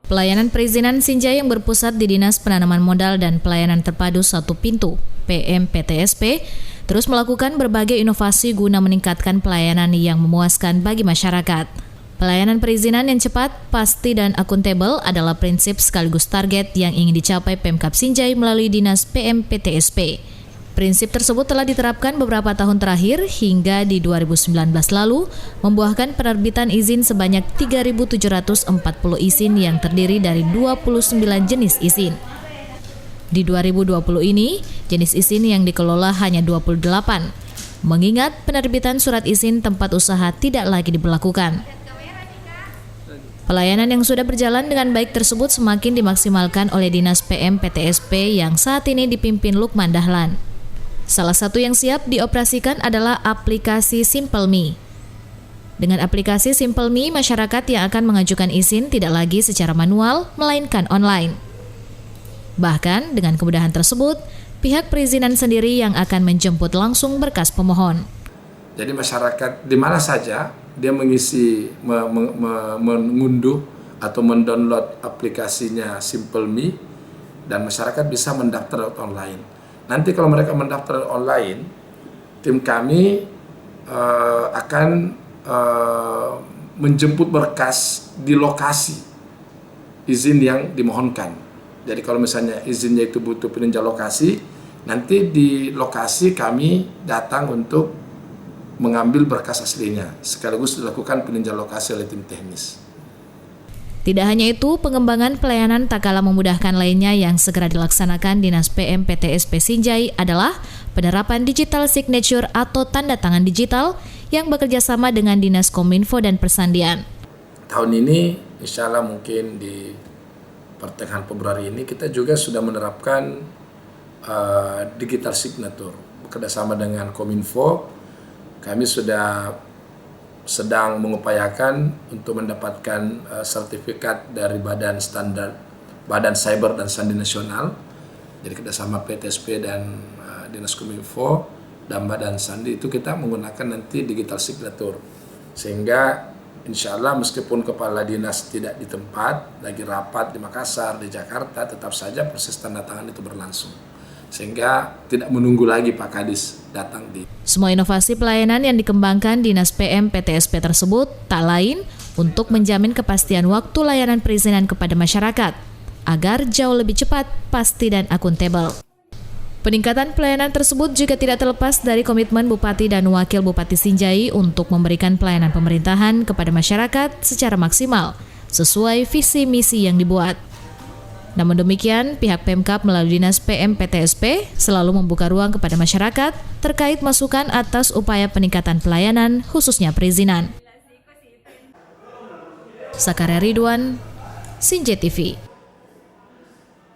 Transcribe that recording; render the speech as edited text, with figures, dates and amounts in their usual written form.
Pelayanan perizinan Sinjai yang berpusat di Dinas Penanaman Modal dan Pelayanan Terpadu Satu Pintu (PMPTSP) terus melakukan berbagai inovasi guna meningkatkan pelayanan yang memuaskan bagi masyarakat. Pelayanan perizinan yang cepat, pasti, dan akuntabel adalah prinsip sekaligus target yang ingin dicapai Pemkab Sinjai melalui Dinas PMPTSP. Prinsip tersebut telah diterapkan beberapa tahun terakhir hingga di 2019 lalu, membuahkan penerbitan izin sebanyak 3.740 izin yang terdiri dari 29 jenis izin. Di 2020 ini, jenis izin yang dikelola hanya 28, mengingat penerbitan surat izin tempat usaha tidak lagi diberlakukan. Pelayanan yang sudah berjalan dengan baik tersebut semakin dimaksimalkan oleh Dinas PMPTSP yang saat ini dipimpin Lukman Dahlan. Salah satu yang siap dioperasikan adalah aplikasi SimpleMe. Dengan aplikasi SimpleMe, masyarakat yang akan mengajukan izin tidak lagi secara manual, melainkan online. Bahkan dengan kemudahan tersebut, pihak perizinan sendiri yang akan menjemput langsung berkas pemohon. Jadi masyarakat di mana saja dia mengisi, mengunduh atau mendownload aplikasinya SimpleMe dan masyarakat bisa mendaftar online. Nanti kalau mereka mendaftar online, tim kami akan menjemput berkas di lokasi izin yang dimohonkan. Jadi kalau misalnya izinnya itu butuh peninjau lokasi, nanti di lokasi kami datang untuk mengambil berkas aslinya, sekaligus dilakukan peninjau lokasi oleh tim teknis. Tidak hanya itu, pengembangan pelayanan tak kalah memudahkan lainnya yang segera dilaksanakan Dinas PMPTSP Sinjai adalah penerapan digital signature atau tanda tangan digital yang bekerja sama dengan Dinas Kominfo dan Persandian. Tahun ini, insya Allah mungkin di pertengahan Februari ini kita juga sudah menerapkan digital signature. Bekerjasama dengan Kominfo, kami sudah sedang mengupayakan untuk mendapatkan sertifikat dari Badan Cyber dan Sandi Nasional. Jadi kerjasama PTSP dan Dinas Kominfo dan Badan Sandi itu kita menggunakan nanti digital signature. Sehingga insya Allah meskipun kepala dinas tidak di tempat, lagi rapat di Makassar, di Jakarta, tetap saja proses tanda tangan itu berlangsung. Sehingga tidak menunggu lagi Pak Kadis datang di. Semua inovasi pelayanan yang dikembangkan Dinas PMPTSP tersebut tak lain untuk menjamin kepastian waktu layanan perizinan kepada masyarakat agar jauh lebih cepat, pasti, dan akuntabel. Peningkatan pelayanan tersebut juga tidak terlepas dari komitmen Bupati dan Wakil Bupati Sinjai untuk memberikan pelayanan pemerintahan kepada masyarakat secara maksimal sesuai visi misi yang dibuat. Namun demikian, pihak Pemkab melalui Dinas PMPTSP selalu membuka ruang kepada masyarakat terkait masukan atas upaya peningkatan pelayanan, khususnya perizinan. Sakaria Ridwan, Sinjai TV.